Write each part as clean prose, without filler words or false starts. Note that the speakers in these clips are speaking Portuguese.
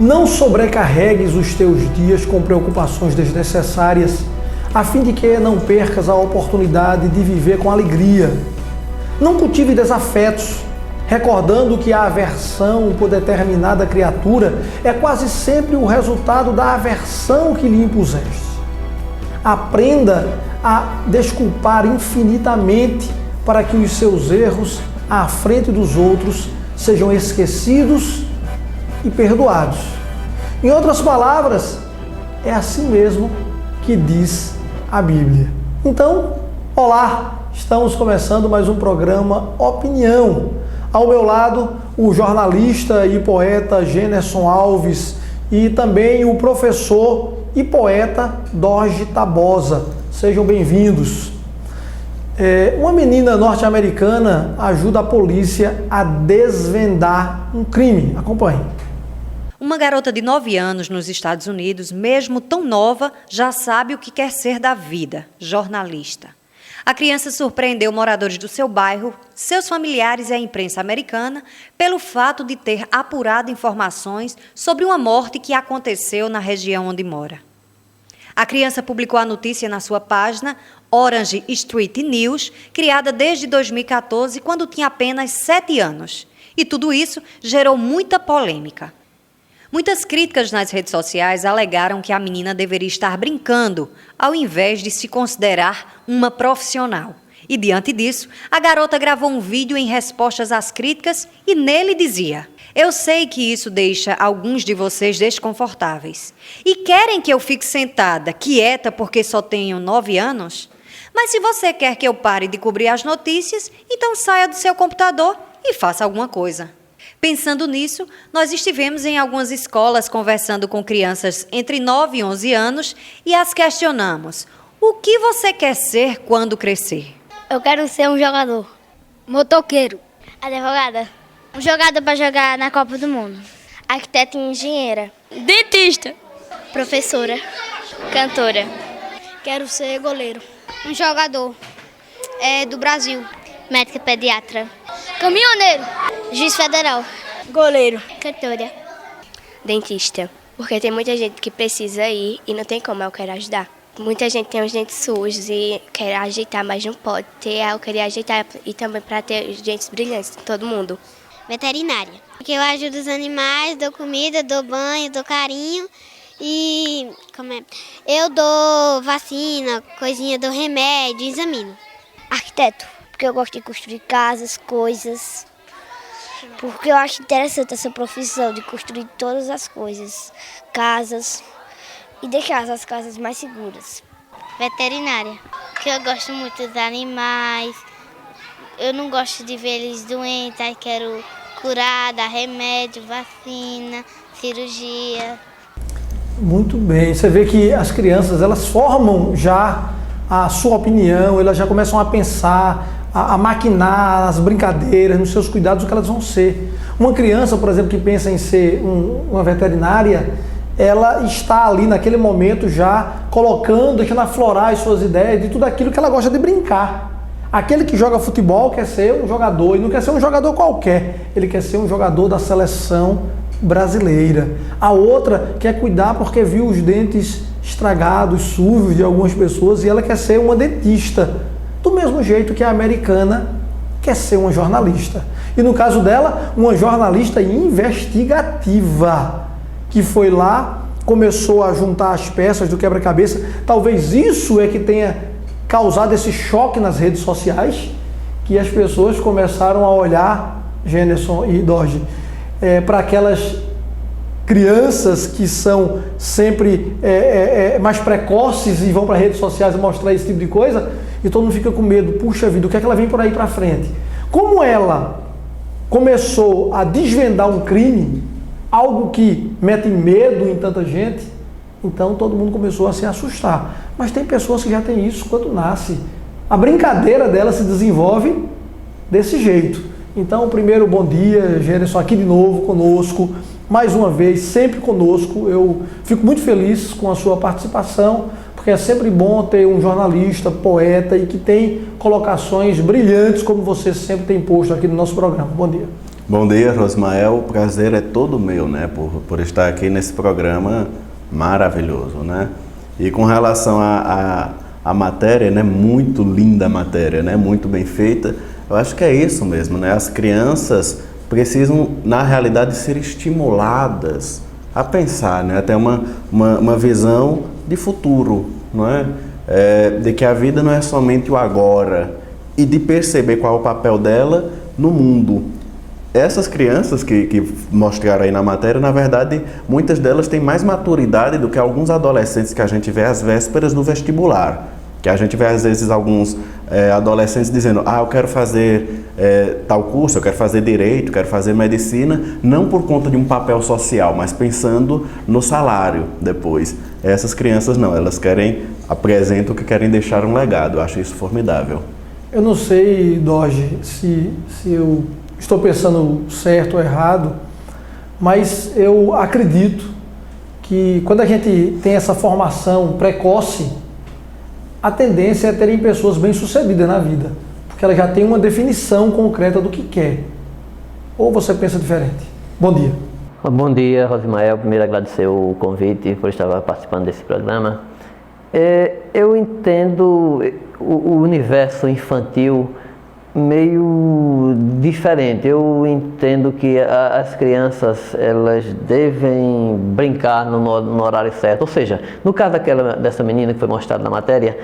Não sobrecarregues os teus dias com preocupações desnecessárias, a fim de que não percas a oportunidade de viver com alegria. Não cultive desafetos, recordando que a aversão por determinada criatura é quase sempre o resultado da aversão que lhe impuseste. Aprenda a desculpar infinitamente para que os seus erros à frente dos outros sejam esquecidos e perdoados. Em outras palavras, é assim mesmo que diz a Bíblia. Então, olá, estamos começando mais um programa Opinião. Ao meu lado, o jornalista e poeta Gênerson Alves e também o professor e poeta Dorge Tabosa. Sejam bem-vindos. Uma menina norte-americana ajuda a polícia a desvendar um crime. Acompanhe. Uma garota de 9 anos nos Estados Unidos, mesmo tão nova, já sabe o que quer ser da vida: jornalista. A criança surpreendeu moradores do seu bairro, seus familiares e a imprensa americana pelo fato de ter apurado informações sobre uma morte que aconteceu na região onde mora. A criança publicou a notícia na sua página Orange Street News, criada desde 2014, quando tinha apenas 7 anos. E tudo isso gerou muita polêmica. Muitas críticas nas redes sociais alegaram que a menina deveria estar brincando, ao invés de se considerar uma profissional. E, diante disso, a garota gravou um vídeo em respostas às críticas e nele dizia: "Eu sei que isso deixa alguns de vocês desconfortáveis. E querem que eu fique sentada, quieta, porque só tenho 9 anos? Mas se você quer que eu pare de cobrir as notícias, então saia do seu computador e faça alguma coisa." Pensando nisso, nós estivemos em algumas escolas conversando com crianças entre 9 e 11 anos e as questionamos: o que você quer ser quando crescer? Eu quero ser um jogador. Motoqueiro. Advogada. Um jogador para jogar na Copa do Mundo. Arquiteta e engenheira. Dentista. Professora. Cantora. Quero ser goleiro. Um jogador do Brasil. Médica pediatra. Caminhoneiro. Juiz federal. Goleiro. Cantora. Dentista. Porque tem muita gente que precisa ir e não tem como, eu quero ajudar. Muita gente tem os dentes sujos e quer ajeitar, mas não pode ter. Eu queria ajeitar e também para ter os dentes brilhantes, todo mundo. Veterinária. Porque eu ajudo os animais, dou comida, dou banho, dou carinho e eu dou vacina, coisinha, dou remédio, examino. Arquiteto. Porque eu gosto de construir casas, coisas. Porque eu acho interessante essa profissão de construir todas as coisas, casas, e deixar as casas mais seguras. Veterinária, porque eu gosto muito dos animais, eu não gosto de ver eles doentes, aí quero curar, dar remédio, vacina, cirurgia. Muito bem, você vê que as crianças, elas formam já a sua opinião, elas já começam a pensar, a maquinar as brincadeiras, nos seus cuidados, o que elas vão ser. Uma criança, por exemplo, que pensa em ser uma veterinária, ela está ali naquele momento já colocando, deixando aflorar as suas ideias de tudo aquilo que ela gosta de brincar. Aquele que joga futebol quer ser um jogador, e não quer ser um jogador qualquer, ele quer ser um jogador da seleção brasileira. A outra quer cuidar porque viu os dentes estragados, sujos de algumas pessoas, e ela quer ser uma dentista. Do mesmo jeito que a americana quer ser uma jornalista. E no caso dela, uma jornalista investigativa, que foi lá, começou a juntar as peças do quebra-cabeça. Talvez isso é que tenha causado esse choque nas redes sociais, que as pessoas começaram a olhar, Gênerson e Dorge, para aquelas crianças que são sempre mais precoces e vão para as redes sociais mostrar esse tipo de coisa, e todo mundo fica com medo. Puxa vida, o que é que ela vem por aí para frente? Como ela começou a desvendar um crime, algo que mete medo em tanta gente, então todo mundo começou a se assustar. Mas tem pessoas que já têm isso quando nasce. A brincadeira dela se desenvolve desse jeito. Então, primeiro, bom dia, Gênerson, aqui de novo conosco, mais uma vez, sempre conosco. Eu fico muito feliz com a sua participação, porque é sempre bom ter um jornalista, poeta e que tem colocações brilhantes, como você sempre tem posto aqui no nosso programa. Bom dia. Bom dia, Rosmael. O prazer é todo meu, né, por estar aqui nesse programa maravilhoso, né? E com relação à matéria, né, muito linda a matéria, né, muito bem feita. Eu acho que é isso mesmo, né? As crianças precisam, na realidade, ser estimuladas a pensar, né, até uma visão de futuro, não é? De que a vida não é somente o agora e de perceber qual é o papel dela no mundo. Essas crianças que mostraram aí na matéria, na verdade, muitas delas têm mais maturidade do que alguns adolescentes que a gente vê às vésperas do vestibular. Que a gente vê às vezes alguns adolescentes dizendo: eu quero fazer tal curso, eu quero fazer direito, quero fazer medicina, não por conta de um papel social, mas pensando no salário depois. Essas crianças não, elas apresentam que querem deixar um legado. Eu acho isso formidável. Eu não sei, Doge, se eu estou pensando certo ou errado, mas eu acredito que quando a gente tem essa formação precoce, a tendência é terem pessoas bem-sucedidas na vida, porque ela já tem uma definição concreta do que quer. Ou você pensa diferente? Bom dia. Bom dia, Rosmael. Primeiro, agradecer o convite por estar participando desse programa. Eu entendo o universo infantil meio diferente. Eu entendo que as crianças, elas devem brincar no horário certo. Ou seja, no caso dessa menina que foi mostrada na matéria,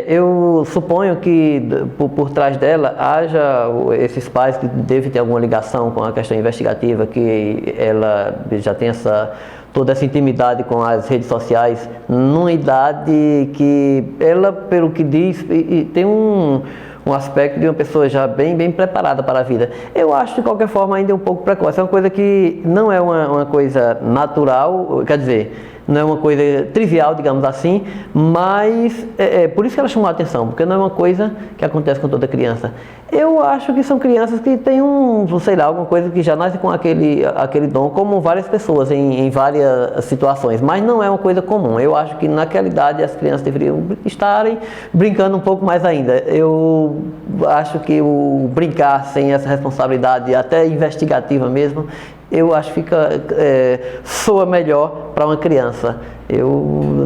eu suponho que por trás dela haja esses pais que devem ter alguma ligação com a questão investigativa, que ela já tem toda essa intimidade com as redes sociais, numa idade que ela, pelo que diz, tem um aspecto de uma pessoa já bem preparada para a vida. Eu acho, de qualquer forma, ainda um pouco precoce. É uma coisa que não é uma coisa natural, quer dizer, não é uma coisa trivial, digamos assim, mas por isso que ela chamou a atenção, porque não é uma coisa que acontece com toda criança. Eu acho que são crianças que têm alguma coisa que já nasce com aquele dom, como várias pessoas em várias situações, mas não é uma coisa comum. Eu acho que naquela idade as crianças deveriam estarem brincando um pouco mais ainda. Eu acho que o brincar sem essa responsabilidade, até investigativa mesmo, eu acho que soa melhor para uma criança. Eu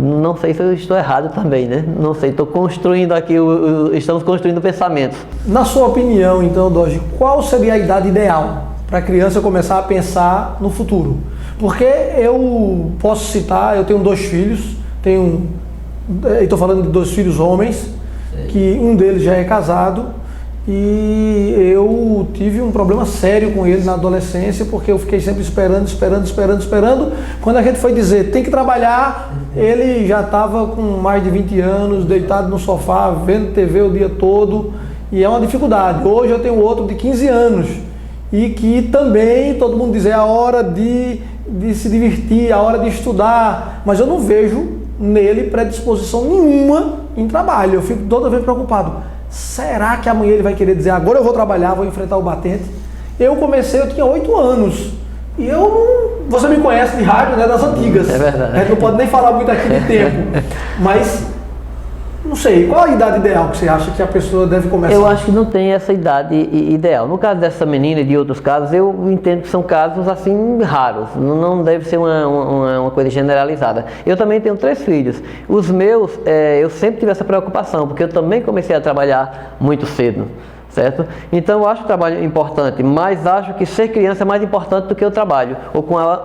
não sei se eu estou errado também, né? Não sei, estou construindo aqui, estamos construindo pensamentos. Na sua opinião, então, Doge, qual seria a idade ideal para a criança começar a pensar no futuro? Porque eu posso citar, eu tenho 2 filhos, estou falando de 2 filhos homens, que um deles já é casado, e eu tive um problema sério com ele na adolescência, porque eu fiquei sempre esperando. Quando a gente foi dizer tem que trabalhar, ele já estava com mais de 20 anos, deitado no sofá, vendo TV o dia todo, e é uma dificuldade. Hoje eu tenho outro de 15 anos, e que também todo mundo diz é a hora de se divertir, a hora de estudar, mas eu não vejo nele predisposição nenhuma em trabalho. Eu fico toda vez preocupado. Será que amanhã ele vai querer dizer, agora eu vou trabalhar, vou enfrentar o batente? Eu tinha 8 anos. E você me conhece de rádio, né, das antigas. É verdade. A gente não pode nem falar muito aqui de tempo. Mas, não sei, qual a idade ideal que você acha que a pessoa deve começar? Eu acho que não tem essa idade ideal. No caso dessa menina e de outros casos, eu entendo que são casos assim raros. Não deve ser uma coisa generalizada. Eu também tenho 3 filhos. Os meus, eu sempre tive essa preocupação, porque eu também comecei a trabalhar muito cedo. Certo? Então eu acho o trabalho importante, mas acho que ser criança é mais importante do que o trabalho,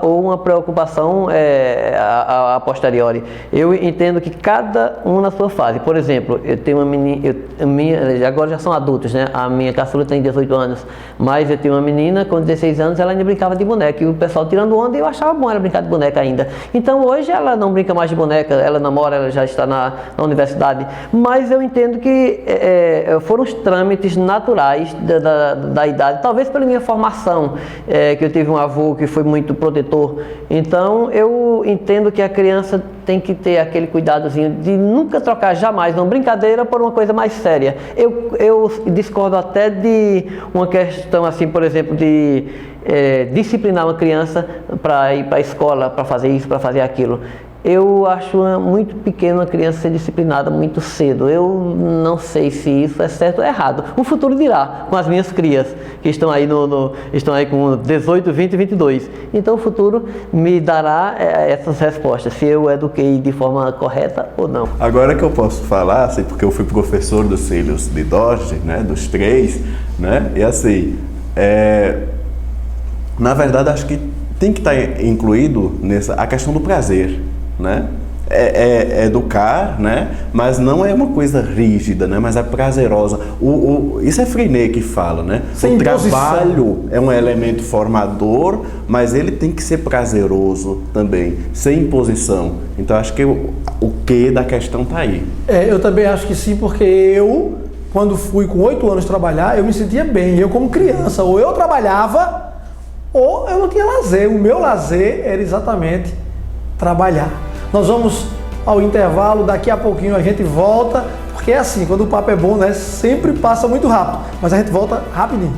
ou uma preocupação a posteriori. Eu entendo que cada um na sua fase. Por exemplo, eu tenho uma menina, agora já são adultos, né? A minha caçula tem 18 anos, mas eu tenho uma menina com 16 anos, ela ainda brincava de boneca, e o pessoal tirando onda, e eu achava bom ela brincar de boneca ainda. Então hoje ela não brinca mais de boneca, ela namora, ela já está na universidade, mas eu entendo que foram os trâmites naturais da idade, talvez pela minha formação, que eu tive um avô que foi muito protetor. Então eu entendo que a criança tem que ter aquele cuidadozinho de nunca trocar jamais uma brincadeira por uma coisa mais séria. Eu discordo até de uma questão assim, por exemplo, de disciplinar uma criança para ir para a escola, para fazer isso, para fazer aquilo. Eu acho muito pequeno uma criança ser disciplinada muito cedo. Eu não sei se isso é certo ou errado. O futuro dirá, com as minhas crias, que estão aí, estão aí com 18, 20 e 22. Então o futuro me dará essas respostas, se eu eduquei de forma correta ou não. Agora que eu posso falar, assim, porque eu fui professor dos filhos de Dorje, né, dos 3, né, e assim, na verdade acho que tem que estar incluído a questão do prazer, né? Educar, né? Mas não é uma coisa rígida, né? Mas é prazerosa. Isso é Freinet que fala, né? Sem o trabalho é um elemento formador, mas ele tem que ser prazeroso também, sem imposição. Então acho que o quê da questão está aí. Eu também acho que sim, porque eu, quando fui com 8 anos trabalhar, eu me sentia bem. Eu como criança, ou eu trabalhava, ou eu não tinha lazer. O meu lazer era exatamente trabalhar. Nós vamos ao intervalo, daqui a pouquinho a gente volta, porque é assim, quando o papo é bom, né, sempre passa muito rápido, mas a gente volta rapidinho.